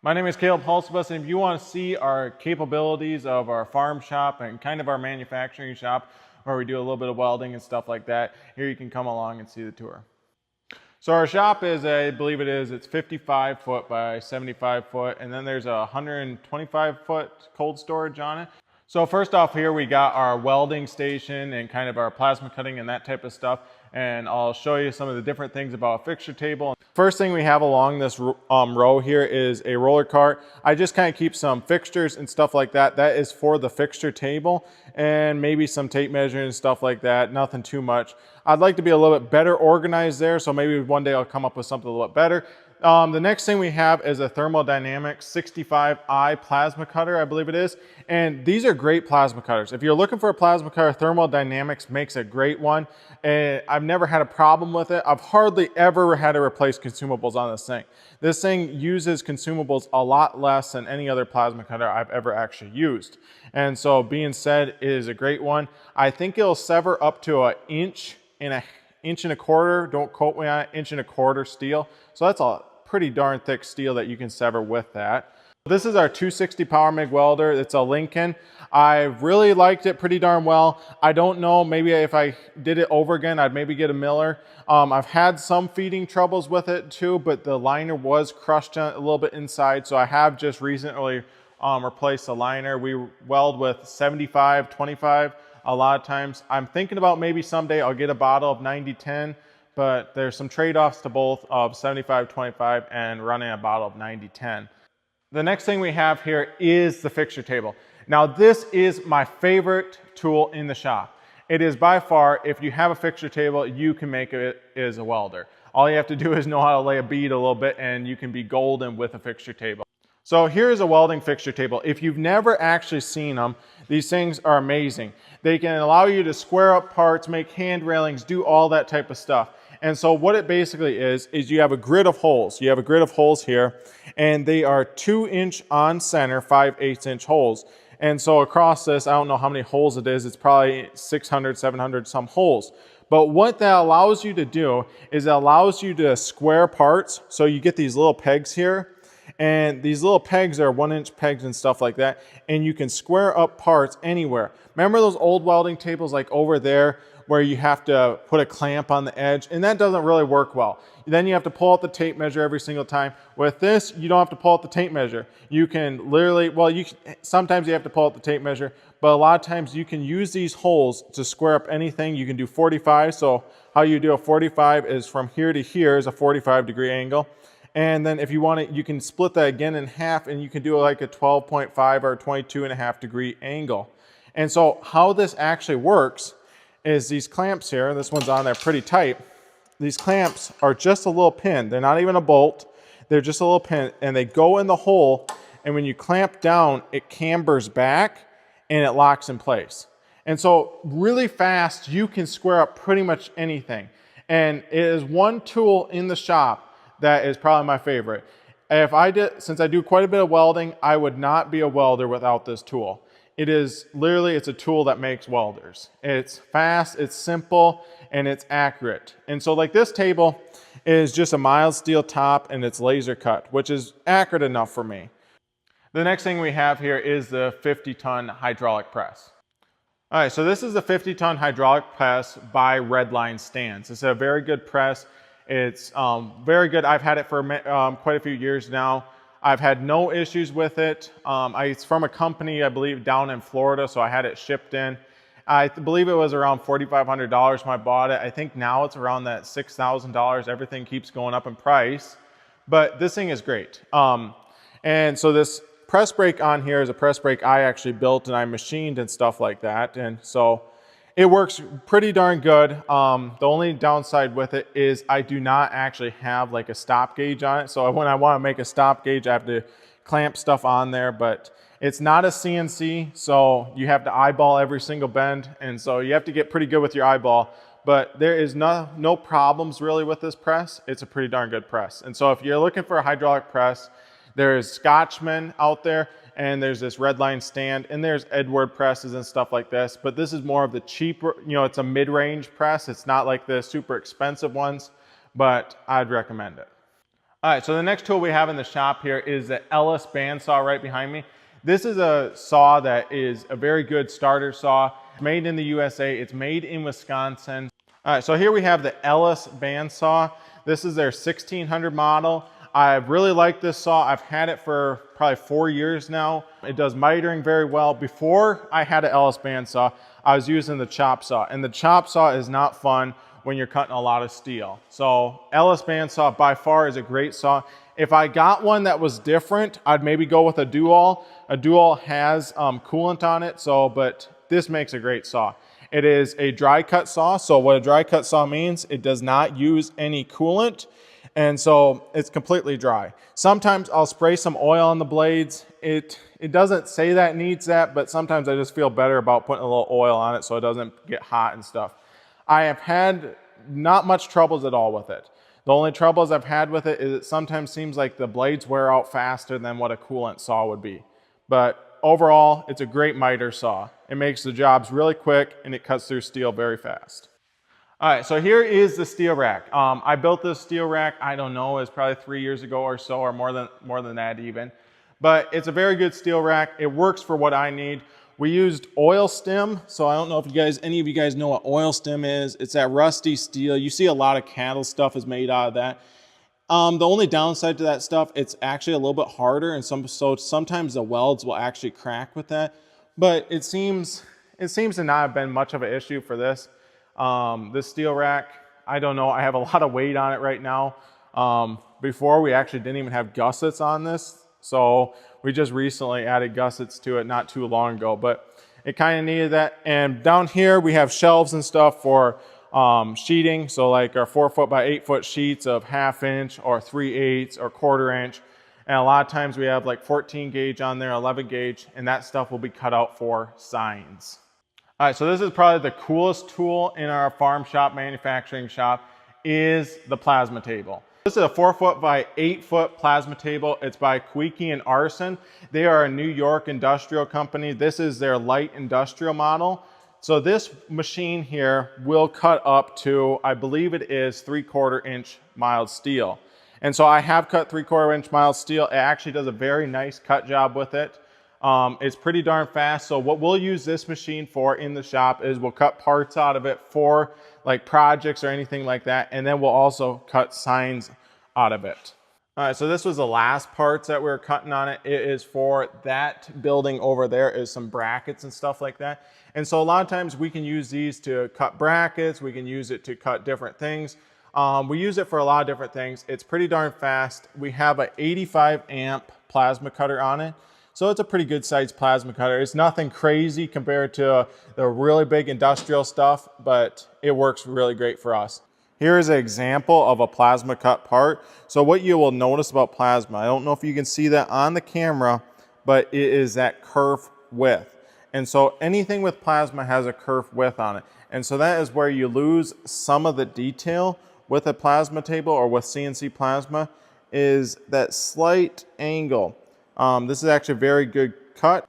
My name is Caleb Halsebus, and if you want to see our capabilities of our farm shop and kind of our manufacturing shop where we do a little bit of welding and stuff like that, here you can come along and see the tour. So our shop is, I believe it's 55 foot by 75 foot, and then there's a 125 foot cold storage on it. So first off here we got our welding station and kind of our plasma cutting and that type of stuff, and I'll show you some of the different things about a fixture table. First thing we have along this row here is a roller cart. I just kind of keep some fixtures and stuff like that. That is for the fixture table, and maybe some tape measure and stuff like that. Nothing too much. I'd like to be a little bit better organized there, so maybe one day I'll come up with something a little bit better. The next thing we have is a Thermodynamics 65i plasma cutter, I believe it is. And these are great plasma cutters. If you're looking for a plasma cutter, Thermodynamics makes a great one. And I've never had a problem with it. I've hardly ever had to replace consumables on this thing. This thing uses consumables a lot less than any other plasma cutter I've ever actually used. And so being said, it is a great one. I think it'll sever up to an inch and a quarter, don't quote me on it, 1.25 inch steel. So that's a pretty darn thick steel that you can sever with that. This is our 260 Power MIG welder. It's a Lincoln. I really liked it pretty darn well. I don't know, maybe if I did it over again, I'd maybe get a Miller. I've had some feeding troubles with it too, but the liner was crushed a little bit inside. So I have just recently replaced the liner. We weld with 75-25 a lot of times. I'm thinking about maybe someday I'll get a bottle of 90-10. But there's some trade-offs to both of 75-25 and running a bottle of 90-10. The next thing we have here is the fixture table. Now this is my favorite tool in the shop. It is by far, if you have a fixture table, you can make it as a welder. All you have to do is know how to lay a bead a little bit and you can be golden with a fixture table. So here's a welding fixture table. If you've never actually seen them, these things are amazing. They can allow you to square up parts, make hand railings, do all that type of stuff. And so what it basically is you have a grid of holes. You have a grid of holes here, and they are 2-inch on center, 5/8 inch holes. And so across this, I don't know how many holes it is. It's probably 600, 700 some holes. But what that allows you to do is it allows you to square parts. So you get these little pegs here, and these little pegs are 1-inch pegs and stuff like that. And you can square up parts anywhere. Remember those old welding tables like over there where you have to put a clamp on the edge, and that doesn't really work well. Then you have to pull out the tape measure every single time. With this, you don't have to pull out the tape measure. You can literally, well, sometimes you have to pull out the tape measure, but a lot of times you can use these holes to square up anything. You can do 45, so how you do a 45 is from here to here is a 45-degree angle. And then if you want it, you can split that again in half, and you can do like a 12.5 or 22.5-degree angle. And so how this actually works is these clamps here, this one's on there pretty tight. These clamps are just a little pin. They're not even a bolt. They're just a little pin, and they go in the hole, and when you clamp down, it cambers back and it locks in place. And so really fast, you can square up pretty much anything. And it is one tool in the shop that is probably my favorite. Since I do quite a bit of welding, I would not be a welder without this tool. It is literally, it's a tool that makes welders. It's fast, it's simple, and it's accurate. And so like this table is just a mild steel top and it's laser cut, which is accurate enough for me. The next thing we have here is the 50-ton hydraulic press. All right, so this is the 50-ton hydraulic press by Redline Stands. It's a very good press. It's very good. I've had it for quite a few years now. I've had no issues with it. It's from a company, I believe, down in Florida, so I had it shipped in. I believe it was around $4,500 when I bought it. I think now it's around that $6,000. Everything keeps going up in price, but this thing is great. And so this press brake on here is a press brake I actually built and I machined and stuff like that. And so it works pretty darn good. The only downside with it is I do not actually have like a stop gauge on it. So when I want to make a stop gauge, I have to clamp stuff on there, but it's not a CNC. So you have to eyeball every single bend. And so you have to get pretty good with your eyeball, but there is no problems really with this press. It's a pretty darn good press. And so if you're looking for a hydraulic press, there's Scotchman out there, and there's this Redline Stand, and there's Edward presses and stuff like this, but this is more of the cheaper, it's a mid-range press. It's not like the super expensive ones, but I'd recommend it. All right, so the next tool we have in the shop here is the Ellis bandsaw right behind me. This is a saw that is a very good starter saw. It's made in the USA, it's made in Wisconsin. All right, so here we have the Ellis bandsaw. This is their 1600 model. I really like this saw. I've had it for probably 4 years now. It does mitering very well. Before I had an Ellis bandsaw, I was using the chop saw, and the chop saw is not fun when you're cutting a lot of steel. So Ellis bandsaw by far is a great saw. If I got one that was different, I'd maybe go with a Dual. A Dual has coolant on it, but this makes a great saw. It is a dry cut saw. So what a dry cut saw means, it does not use any coolant. And so it's completely dry. Sometimes I'll spray some oil on the blades. It doesn't say that it needs that, but sometimes I just feel better about putting a little oil on it so it doesn't get hot and stuff. I have had not much troubles at all with it. The only troubles I've had with it is it sometimes seems like the blades wear out faster than what a coolant saw would be. But overall, it's a great miter saw. It makes the jobs really quick and it cuts through steel very fast. All right, so here is the steel rack. I built this steel rack, I don't know, it's probably 3 years ago or so, or more than that even. But it's a very good steel rack. It works for what I need. We used oil stem, so I don't know if any of you guys know what oil stem is. It's that rusty steel. You see a lot of cattle stuff is made out of that. The only downside to that stuff, it's actually a little bit harder, and so sometimes the welds will actually crack with that. But it seems to not have been much of an issue for this. This steel rack, I don't know, I have a lot of weight on it right now. Before we actually didn't even have gussets on this, so we just recently added gussets to it not too long ago, but it kind of needed that. And down here we have shelves and stuff for sheeting, so like our 4 foot by 8 foot sheets of 1/2 inch or 3/8 or 1/4 inch. And a lot of times we have like 14 gauge on there, 11 gauge, and that stuff will be cut out for signs. All right, so this is probably the coolest tool in our farm shop, manufacturing shop, is the plasma table. This is a 4 foot by 8 foot plasma table. It's by Koike and Arson. They are a New York industrial company. This is their light industrial model. So this machine here will cut up to, I believe it is 3/4 inch mild steel. And so I have cut 3/4 inch mild steel. It actually does a very nice cut job with it. It's pretty darn fast. So what we'll use this machine for in the shop is we'll cut parts out of it for like projects or anything like that. And then we'll also cut signs out of it. All right, so this was the last parts that we were cutting on it. It is for that building over there is some brackets and stuff like that. And so a lot of times we can use these to cut brackets. We can use it to cut different things. We use it for a lot of different things. It's pretty darn fast. We have an 85 amp plasma cutter on it. So it's a pretty good sized plasma cutter. It's nothing crazy compared to the really big industrial stuff, but it works really great for us. Here is an example of a plasma cut part. So what you will notice about plasma, I don't know if you can see that on the camera, but it is that kerf width. And so anything with plasma has a kerf width on it. And so that is where you lose some of the detail with a plasma table or with CNC plasma, is that slight angle. This is actually a very good cut.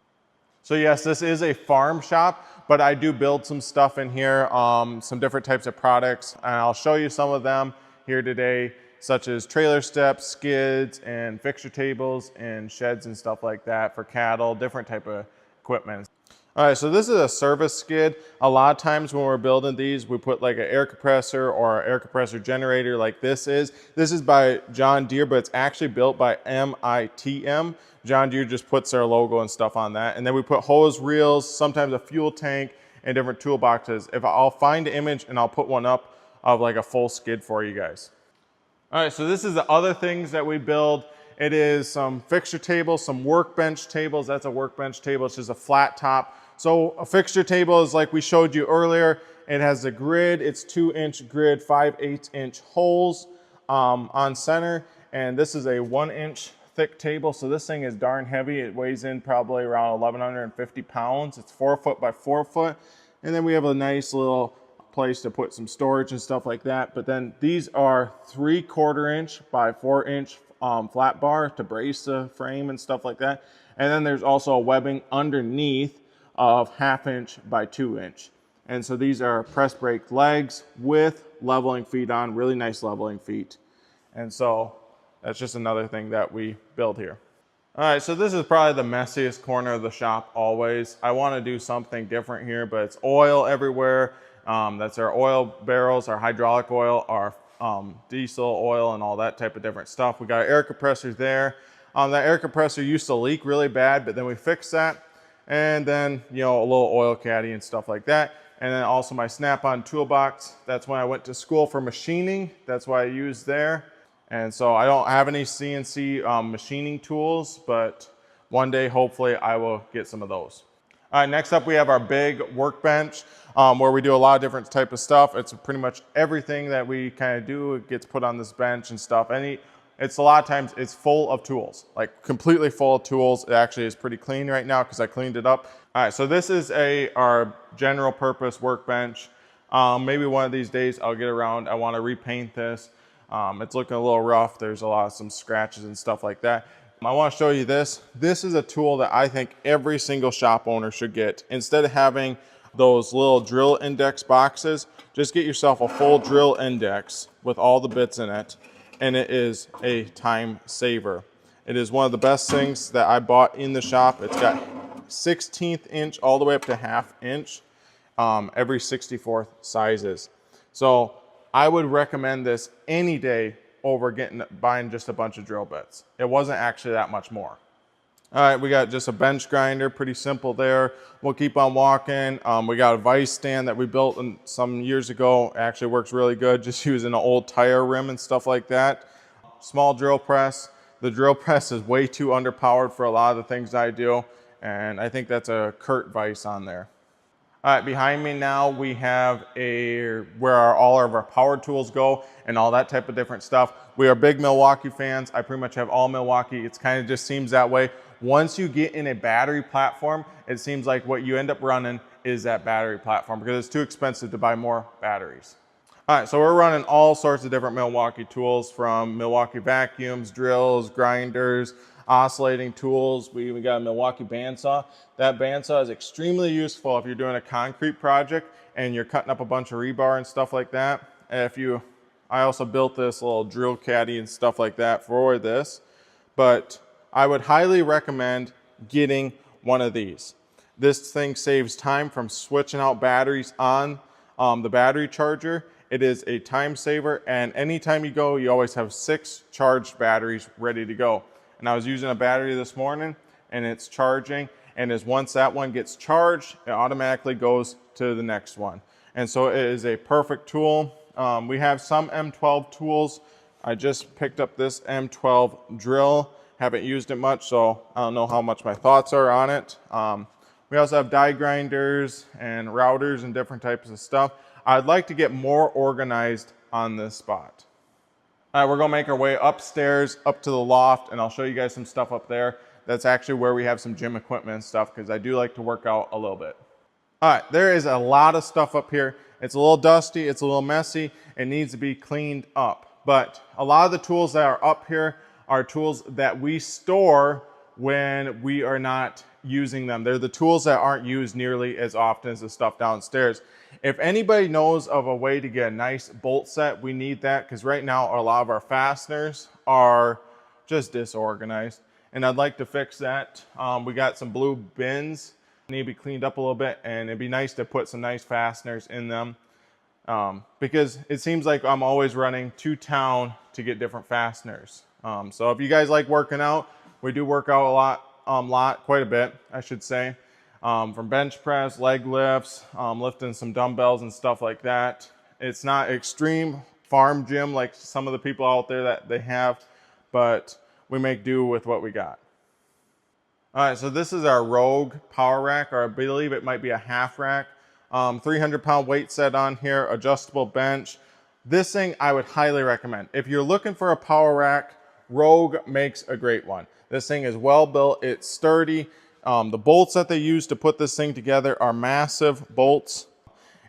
So yes, this is a farm shop, but I do build some stuff in here, some different types of products, and I'll show you some of them here today, such as trailer steps, skids, and fixture tables, and sheds and stuff like that for cattle, different type of equipment. All right, so this is a service skid. A lot of times when we're building these, we put like an air compressor or an air compressor generator like this is. This is by John Deere, but it's actually built by MITM. John Deere just puts their logo and stuff on that. And then we put hose reels, sometimes a fuel tank, and different toolboxes. I'll find an image and I'll put one up of like a full skid for you guys. All right, so this is the other things that we build. It is some fixture tables, some workbench tables. That's a workbench table. It's just a flat top. So a fixture table is like we showed you earlier. It has a grid. It's 2-inch grid, 5/8 inch holes on center. And this is a 1-inch thick table. So this thing is darn heavy. It weighs in probably around 1,150 pounds. It's 4 foot by 4 foot. And then we have a nice little place to put some storage and stuff like that. But then these are 3/4 inch by 4-inch flat bar to brace the frame and stuff like that. And then there's also a webbing underneath of 1/2 inch by 2 inch. And so these are press brake legs with leveling feet on, really nice leveling feet. And so that's just another thing that we build here. All right, so this is probably the messiest corner of the shop always. I want to do something different here, but it's oil everywhere. That's our oil barrels, our hydraulic oil, our diesel oil, and all that type of different stuff. We got our air compressors there. That air compressor used to leak really bad, but then we fixed that. And then, you know, a little oil caddy and stuff like that. And then also my Snap-on toolbox. That's when I went to school for machining. That's what I used there. And so I don't have any CNC machining tools, but one day, hopefully, I will get some of those. All right, next up, we have our big workbench where we do a lot of different type of stuff. It's pretty much everything that we kind of do, it gets put on this bench and stuff. It's a lot of times it's full of tools, like completely full of tools. It actually is pretty clean right now because I cleaned it up. All right, so this is our general purpose workbench. Maybe one of these days I'll get around. I want to repaint this. It's looking a little rough. There's a lot of some scratches and stuff like that. I want to show you this. This is a tool that I think every single shop owner should get. Instead of having those little drill index boxes, just get yourself a full drill index with all the bits in it, and it is a time saver. It is one of the best things that I bought in the shop. It's got 16th inch all the way up to 1/2 inch, every 64th sizes. So I would recommend this any day over buying just a bunch of drill bits. It wasn't actually that much more. All right, we got just a bench grinder, pretty simple there. We'll keep on walking. We got a vise stand that we built some years ago. It actually works really good, just using an old tire rim and stuff like that. Small drill press. The drill press is way too underpowered for a lot of the things I do, and I think that's a Kurt vise on there. All right, behind me now we have where all of our power tools go and all that type of different stuff. We are big Milwaukee fans. I pretty much have all Milwaukee. It's kind of just seems that way. Once you get in a battery platform, it seems like what you end up running is that battery platform because it's too expensive to buy more batteries. All right, so we're running all sorts of different Milwaukee tools, from Milwaukee vacuums, drills, grinders, oscillating tools. We even got a Milwaukee bandsaw. That bandsaw is extremely useful if you're doing a concrete project and you're cutting up a bunch of rebar and stuff like that. I also built this little drill caddy and stuff like that for this, but I would highly recommend getting one of these. This thing saves time from switching out batteries on the battery charger. It is a time saver, and anytime you go, you always have 6 charged batteries ready to go. And I was using a battery this morning, and it's charging, and once that one gets charged, it automatically goes to the next one. And so it is a perfect tool. We have some M12 tools. I just picked up this M12 drill. Haven't used it much, so I don't know how much my thoughts are on it. We also have die grinders and routers and different types of stuff. I'd like to get more organized on this spot. All right, we're gonna make our way upstairs, up to the loft, and I'll show you guys some stuff up there. That's actually where we have some gym equipment and stuff, because I do like to work out a little bit. All right, there is a lot of stuff up here. It's a little dusty, it's a little messy, it needs to be cleaned up. But a lot of the tools that are up here are tools that we store when we are not using them. They're the tools that aren't used nearly as often as the stuff downstairs. If anybody knows of a way to get a nice bolt set, we need that, because right now a lot of our fasteners are just disorganized, and I'd like to fix that. We got some blue bins, need to be cleaned up a little bit, and it'd be nice to put some nice fasteners in them, because it seems like I'm always running to town to get different fasteners. So if you guys like working out, we do work out a lot, quite a bit, I should say. From bench press, leg lifts, lifting some dumbbells and stuff like that. It's not extreme farm gym like some of the people out there that they have, but we make do with what we got. All right, so this is our Rogue power rack, or I believe it might be a half rack. 300-pound weight set on here, adjustable bench. This thing I would highly recommend. If you're looking for a power rack, Rogue makes a great one. This thing is well built, it's sturdy. The bolts that they use to put this thing together are massive bolts.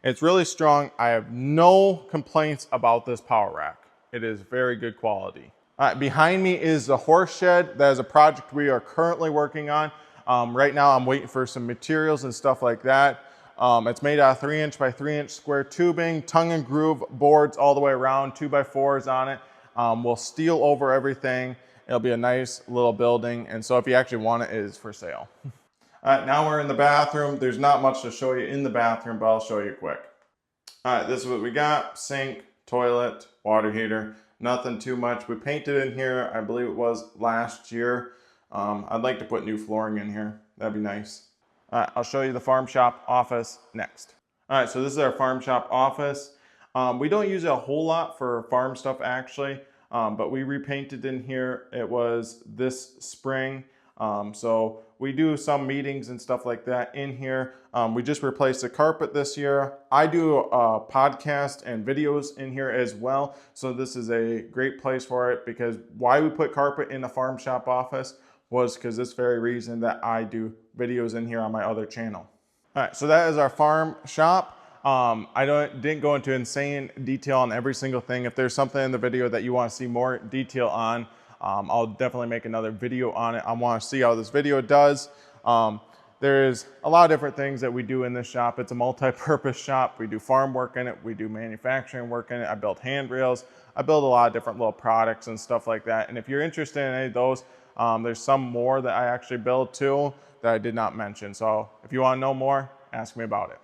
It's really strong. I have no complaints about this power rack. It is very good quality. All right, behind me is the horse shed. That is a project we are currently working on. Right now I'm waiting for some materials and stuff like that. It's made out of 3-inch by 3-inch square tubing, tongue and groove boards all the way around, 2x4s on it. We'll steel over everything. It'll be a nice little building. And so if you actually want it, it is for sale. All right, now we're in the bathroom. There's not much to show you in the bathroom, but I'll show you quick. All right, this is what we got. Sink, toilet, water heater. Nothing too much. We painted in here, I believe it was last year. I'd like to put new flooring in here. That'd be nice. All right, I'll show you the farm shop office next. All right, so this is our farm shop office. We don't use it a whole lot for farm stuff actually, but we repainted in here. It was this spring. So we do some meetings and stuff like that in here. We just replaced the carpet this year. I do a podcast and videos in here as well. So this is a great place for it, because why we put carpet in the farm shop office was because this very reason that I do videos in here on my other channel. All right, so that is our farm shop. I didn't go into insane detail on every single thing. If there's something in the video that you want to see more detail on, I'll definitely make another video on it. I want to see how this video does. There's a lot of different things that we do in this shop. It's a multi-purpose shop. We do farm work in it. We do manufacturing work in it. I build handrails. I build a lot of different little products and stuff like that. And if you're interested in any of those, there's some more that I actually build too that I did not mention. So if you want to know more, ask me about it.